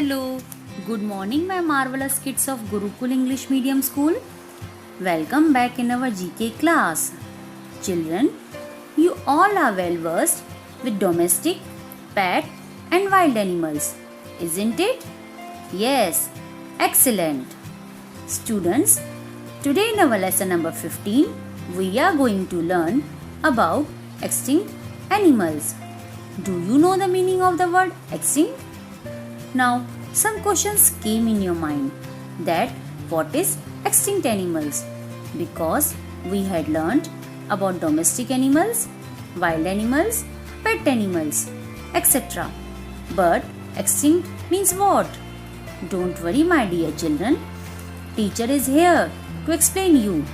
Hello, good morning my marvelous kids of Gurukul English Medium School. Welcome back in our GK class. Children, you all are well versed with domestic, pet and wild animals, isn't it? Yes, excellent. Students, today in our lesson number 15, we are going to learn about extinct animals. Do you know the meaning of the word extinct? Now, some questions came in your mind that what is extinct animals? Because we had learned about domestic animals, wild animals, pet animals, etc. But extinct means what? Don't worry my dear children. Teacher is here to explain you.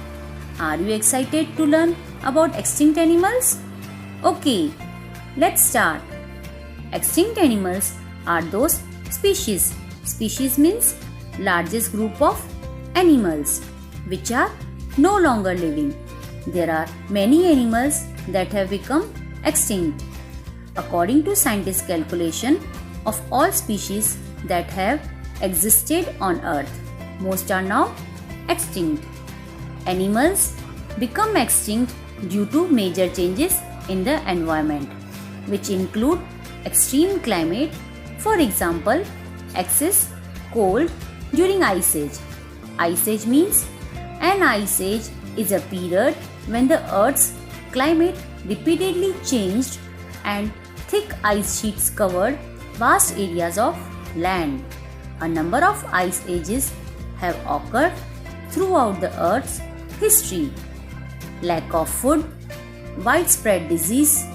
Are you excited to learn about extinct animals? Okay, let's start. Extinct animals are those species. Species means largest group of animals which are no longer living. There are many animals that have become extinct. According to scientists' calculation of all species that have existed on earth, most are now extinct. Animals become extinct due to major changes in the environment, which include extreme climate. For example, excess cold during Ice Age. Ice Age means an ice age is a period when the Earth's climate repeatedly changed and thick ice sheets covered vast areas of land. A number of ice ages have occurred throughout the Earth's history. Lack of food, widespread disease,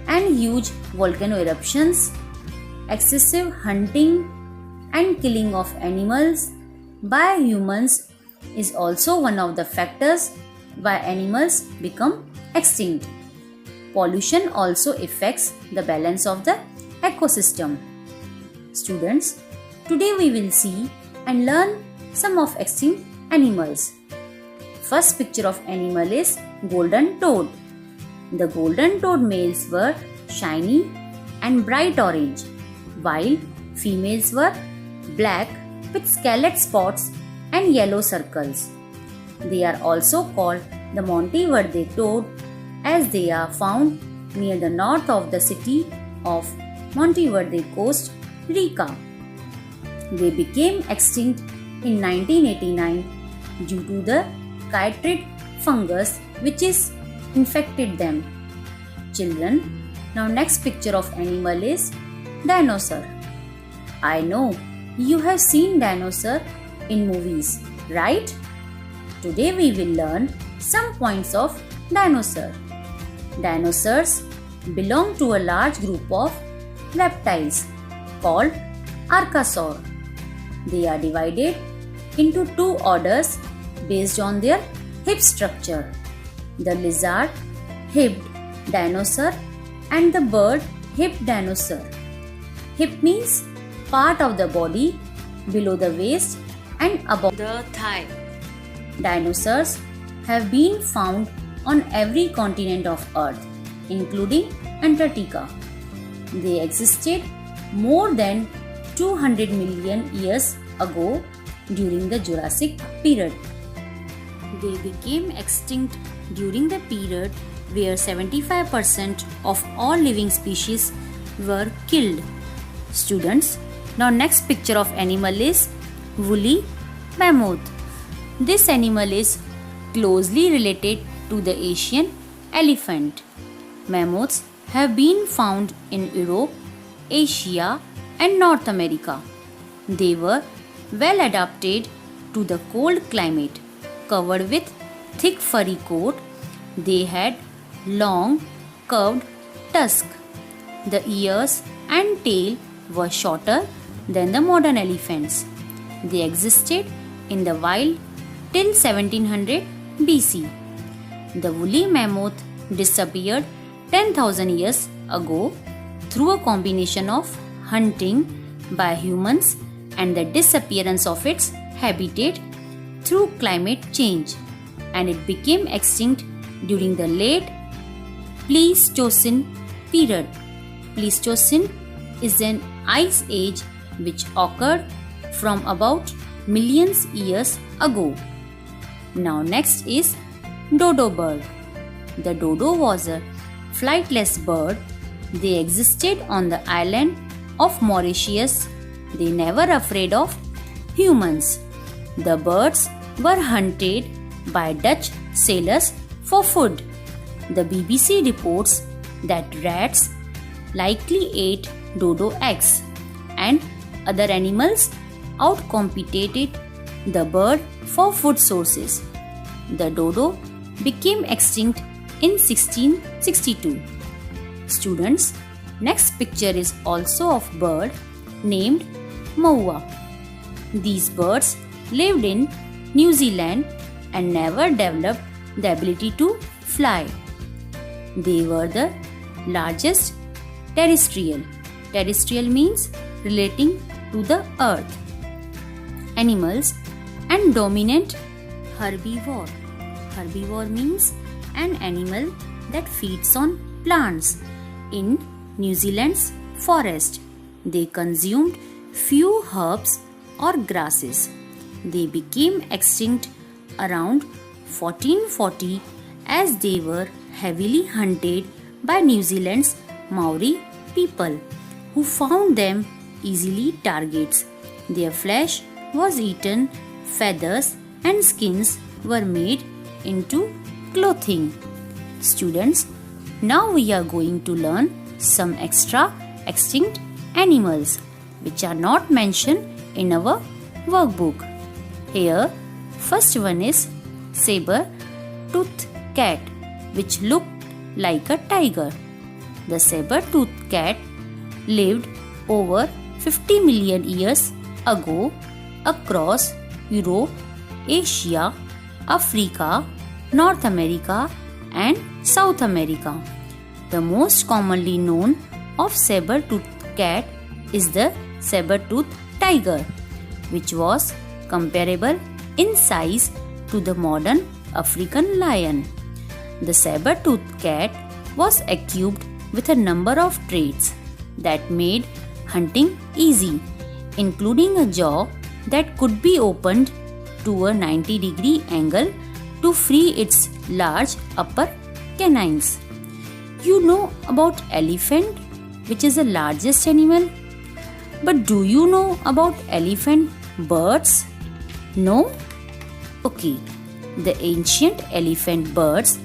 and huge volcano eruptions, excessive hunting and killing of animals by humans is also one of the factors why animals become extinct. Pollution also affects the balance of the ecosystem. Students, today we will see and learn some of extinct animals. First picture of animal is golden toad. The golden toad males were shiny and bright orange, while females were black with scarlet spots and yellow circles. They are also called the Monteverde toad as they are found near the north of the city of Monteverde, Costa Rica. They became extinct in 1989 due to the chytrid fungus which is infected them. Children, now next picture of animal is dinosaur. I know you have seen dinosaur in movies, right? Today we will learn some points of dinosaur. Dinosaurs belong to a large group of reptiles called Archosaur. They are divided into two orders based on their hip structure. The lizard hipped dinosaur and the bird hipped dinosaur. Hip means part of the body below the waist and above the thigh. Dinosaurs have been found on every continent of Earth, including Antarctica. They existed more than 200 million years ago during the Jurassic period. They became extinct during the period where 75% of all living species were killed. Students, now next picture of animal is woolly mammoth. This animal is closely related to the Asian elephant. Mammoths have been found in Europe, Asia and North America. They were well adapted to the cold climate. Covered with thick furry coat, they had long curved tusks. The ears and tail were shorter than the modern elephants. They existed in the wild till 1700 BC. The woolly mammoth disappeared 10,000 years ago through a combination of hunting by humans and the disappearance of its habitat through climate change, and it became extinct during the late Pleistocene period. Pleistocene is an ice age which occurred from about millions years ago. Now next is dodo bird. The dodo was a flightless bird. They existed on the island of Mauritius. They never afraid of humans. The birds were hunted by Dutch sailors for food. The BBC reports that rats likely ate dodo eggs, and other animals outcompeted the bird for food sources. The dodo became extinct in 1662. Students, next picture is also of bird named Moa. These birds lived in New Zealand and never developed the ability to fly. They were the largest terrestrial. Terrestrial means relating to the earth. Animals and dominant herbivore. Herbivore means an animal that feeds on plants. In New Zealand's forest, they consumed few herbs or grasses. They became extinct around 1440 as they were heavily hunted by New Zealand's Maori people, who found them easily targets. Their flesh was eaten, feathers and skins were made into clothing. Students, now we are going to learn some extra extinct animals which are not mentioned in our workbook. Here, first one is saber-toothed cat, which looked like a tiger. The saber-toothed cat lived over 50 million years ago across Europe, Asia, Africa, North America and South America. The most commonly known of saber-toothed cat is the saber-toothed tiger, which was comparable in size to the modern African lion. The saber-toothed cat was equipped with a number of traits that made hunting easy, including a jaw that could be opened to a 90-degree angle to free its large upper canines. You know about elephant, which is the largest animal? But do you know about elephant birds? No? Okay. The ancient elephant birds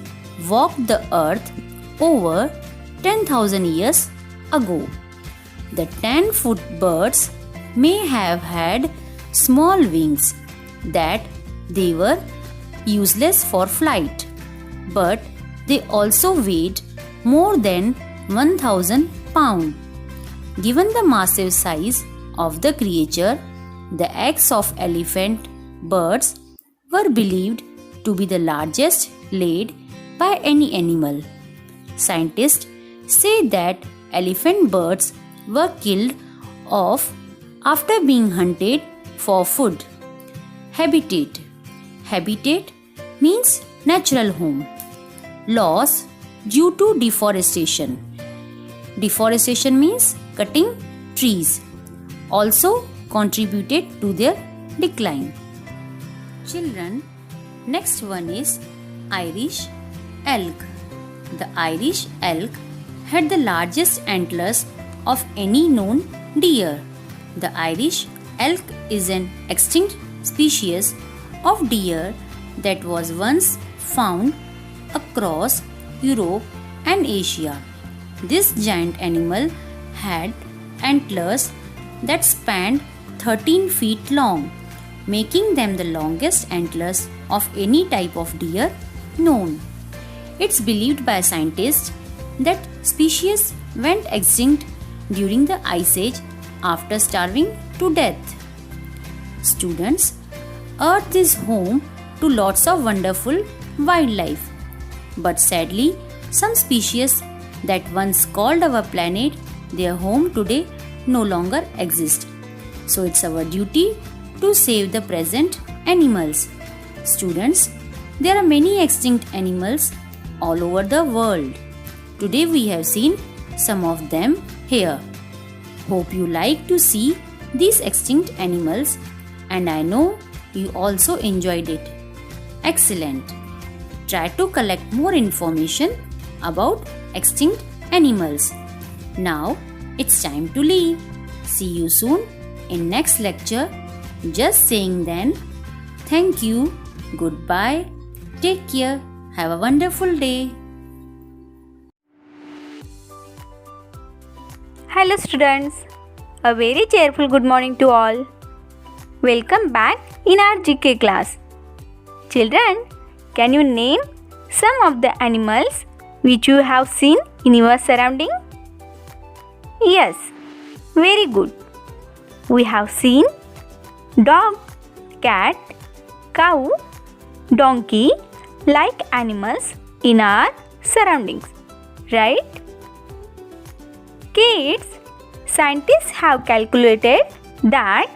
walked the earth over 10,000 years ago. The 10-foot birds may have had small wings that they were useless for flight, but they also weighed more than 1,000 pounds. Given the massive size of the creature, the eggs of elephant birds were believed to be the largest laid by any animal. Scientists say that elephant birds were killed off after being hunted for food. Habitat. Habitat means natural home. Loss due to deforestation. Deforestation means cutting trees. Also contributed to their decline. Children, next one is Irish elk. The Irish elk had the largest antlers of any known deer. The Irish elk is an extinct species of deer that was once found across Europe and Asia. This giant animal had antlers that spanned 13 feet long, making them the longest antlers of any type of deer known. It's believed by scientists that species went extinct during the Ice Age after starving to death. Students, Earth is home to lots of wonderful wildlife. But sadly, some species that once called our planet their home today no longer exist. So it's our duty to save the present animals. Students, there are many extinct animals all over the world. Today we have seen some of them here. Hope you like to see these extinct animals, and I know you also enjoyed it. Excellent. Try to collect more information about extinct animals. Now it's time to leave. See you soon in next lecture. Just saying then, thank you, goodbye, take care, have a wonderful day. Hello students, a very cheerful good morning to all. Welcome back in our GK class. Children, can you name some of the animals which you have seen in your surrounding? Yes, very good. We have seen dog, cat, cow, donkey like animals in our surroundings, right? Kids, scientists have calculated that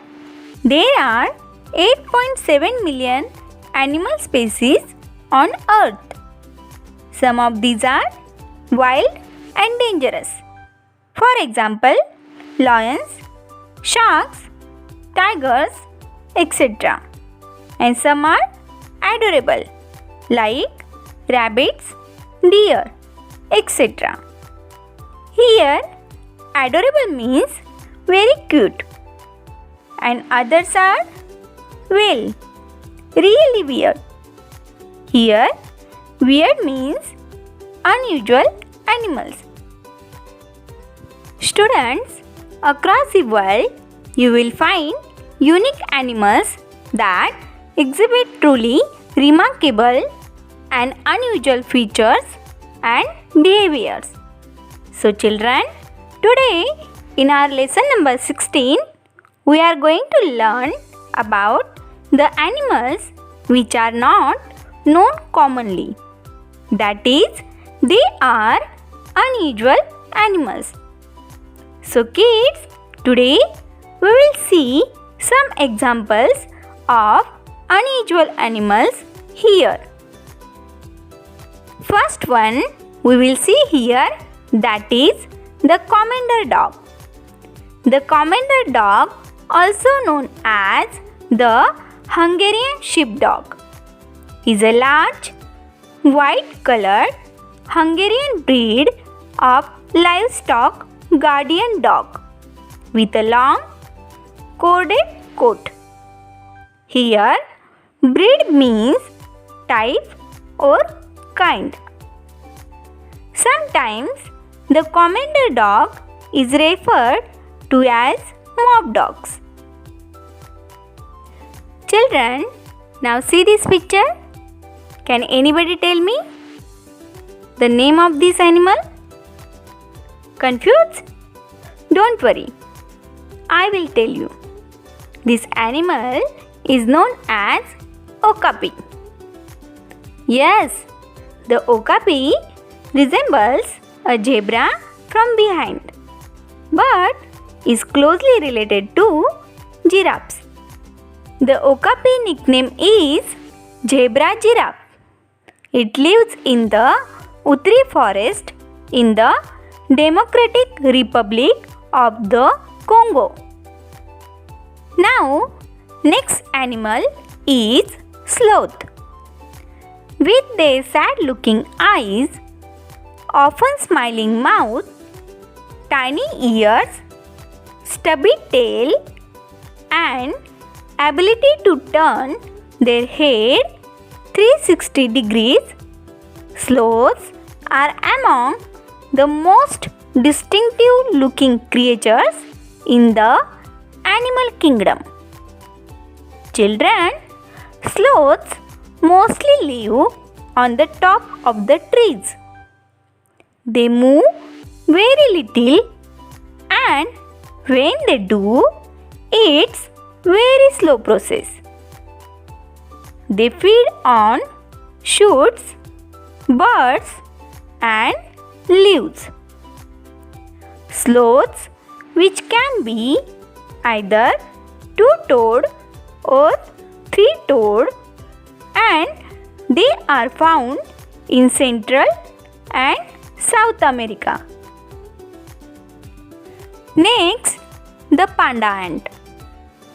there are 8.7 million animal species on Earth. Some of these are wild and dangerous. For example, lions, sharks, tigers, etc. And some are adorable like rabbits, deer, etc. Here, adorable means very cute, and others are, well, really weird. Here, weird means unusual animals. Students, across the world, you will find unique animals that exhibit truly remarkable and unusual features and behaviors. So children, today in our lesson number 16, we are going to learn about the animals which are not known commonly. That is, they are unusual animals. So kids, today we will see some examples of unusual animals here. First one we will see here, that is the commander dog. The commander dog, also known as the Hungarian sheepdog, is a large, white-colored Hungarian breed of livestock guardian dog with a long, corded coat. Here, breed means type or kind. Sometimes, the commander dog is referred to as mob dogs. Children, now see this picture. Can anybody tell me the name of this animal? Confused? Don't worry, I will tell you. This animal is known as okapi. Yes, the okapi resembles a zebra from behind, but is closely related to giraffes. The okapi nickname is zebra giraffe. It lives in the Utri forest in the Democratic Republic of the Congo. Now, next animal is sloth. With their sad-looking eyes, often smiling mouth, tiny ears, stubby tail, and ability to turn their head 360 degrees, sloths are among the most distinctive looking creatures in the animal kingdom. Children, sloths mostly live on the top of the trees. They move very little, and when they do, it's very slow process. They feed on shoots, birds, and leaves. Sloths, which can be either two-toed or three-toed, and they are found in Central and South America. Next, the panda ant.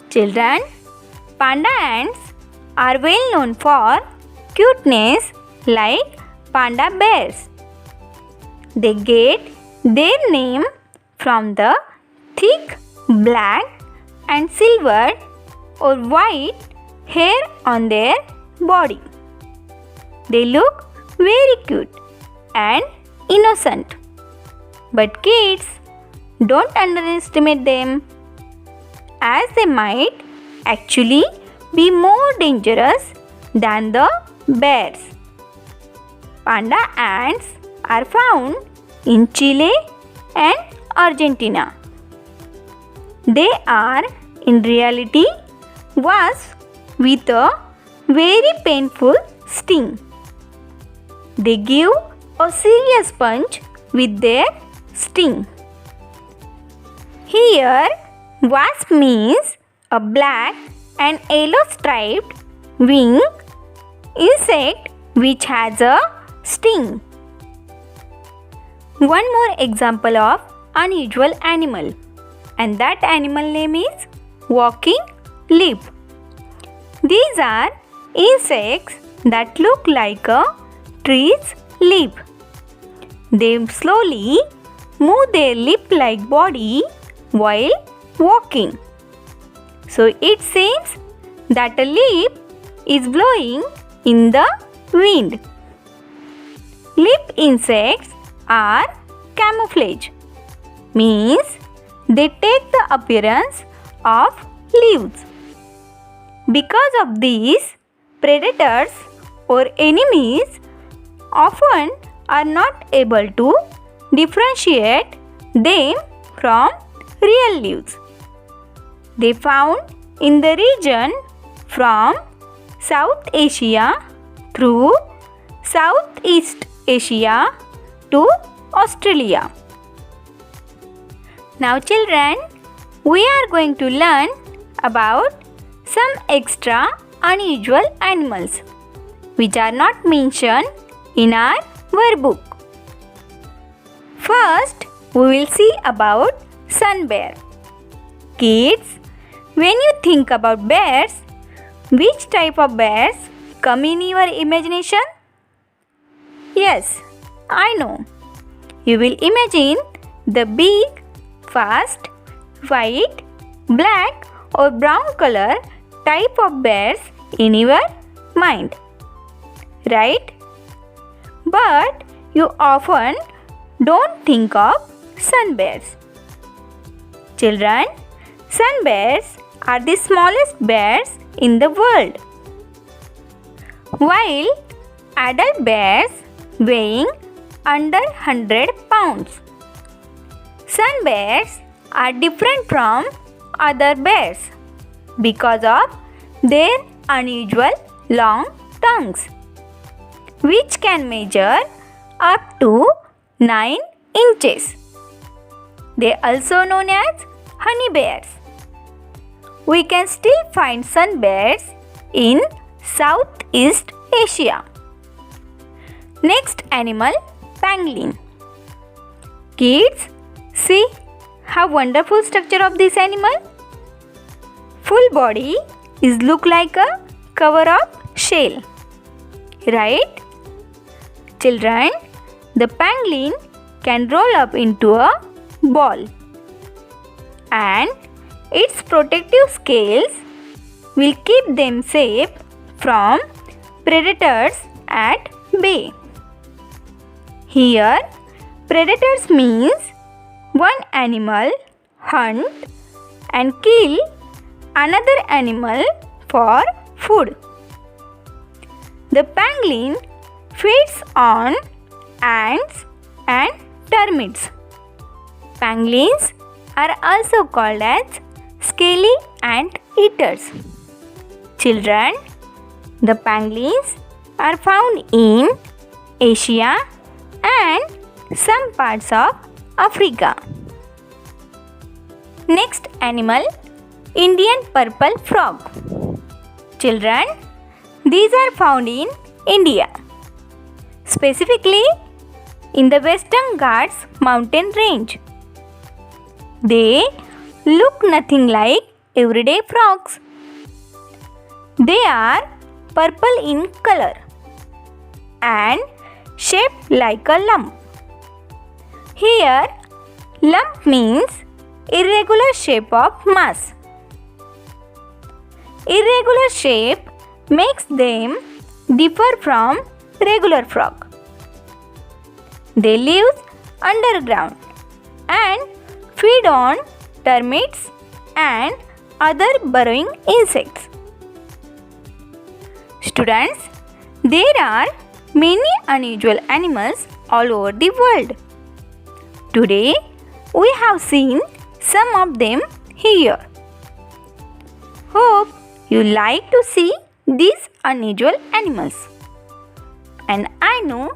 Children, panda ants are well known for cuteness like panda bears. They get their name from the thick black and silver or white hair on their body. They look very cute and innocent. But kids, don't underestimate them, as they might actually be more dangerous than the bears. Panda ants are found in Chile and Argentina. They are in reality wasps with a very painful sting. They give a serious punch with their sting. Here, wasp means a black and yellow striped wing insect which has a sting. One more example of unusual animal, and that animal name is walking leaf. These are insects that look like a tree's leaf. They slowly move their leaf-like body while walking. So it seems that a leaf is blowing in the wind. Leaf insects are camouflage, means they take the appearance of leaves. Because of these, predators or enemies often are not able to differentiate them from real leaves. They found in the region from South Asia through Southeast Asia to Australia. Now children, we are going to learn about some extra unusual animals which are not mentioned in our workbook. First, we will see about sun bear. Kids, when you think about bears, which type of bears come in your imagination? Yes, I know. You will imagine the big, fast, white, black or brown color type of bears in your mind, right? But you often don't think of sun bears. Children, sun bears are the smallest bears in the world. While adult bears weighing under 100 pounds. Sun bears are different from other bears because of their unusual long tongues, which can measure up to 9 inches. They are also known as honey bears. We can still find sun bears in Southeast Asia. Next animal, pangolin. Kids, see how wonderful structure of this animal. Full body is look like a cover of shell, right? Children, the pangolin can roll up into a ball, and its protective scales will keep them safe from predators at bay. Here, predators means one animal hunt and kill another animal for food. The pangolin feeds on ants and termites. Pangolins are also called as scaly ant eaters. Children, the pangolins are found in Asia and some parts of Africa. Next animal, Indian purple frog. Children, these are found in India, specifically in the Western Ghats mountain range. They look nothing like everyday frogs. They are purple in color and shaped like a lump. Here, lump means irregular shape of mass. Irregular shape makes them differ from regular frog. They live underground and feed on termites and other burrowing insects. Students, there are many unusual animals all over the world. Today, we have seen some of them here. Hope you like to see these unusual animals. And I know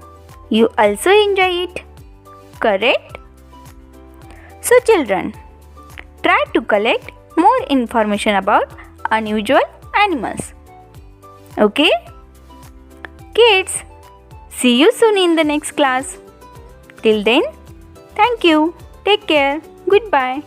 you also enjoy it. Correct? So children, try to collect more information about unusual animals. Okay? Kids, see you soon in the next class. Till then, thank you. Take care. Goodbye.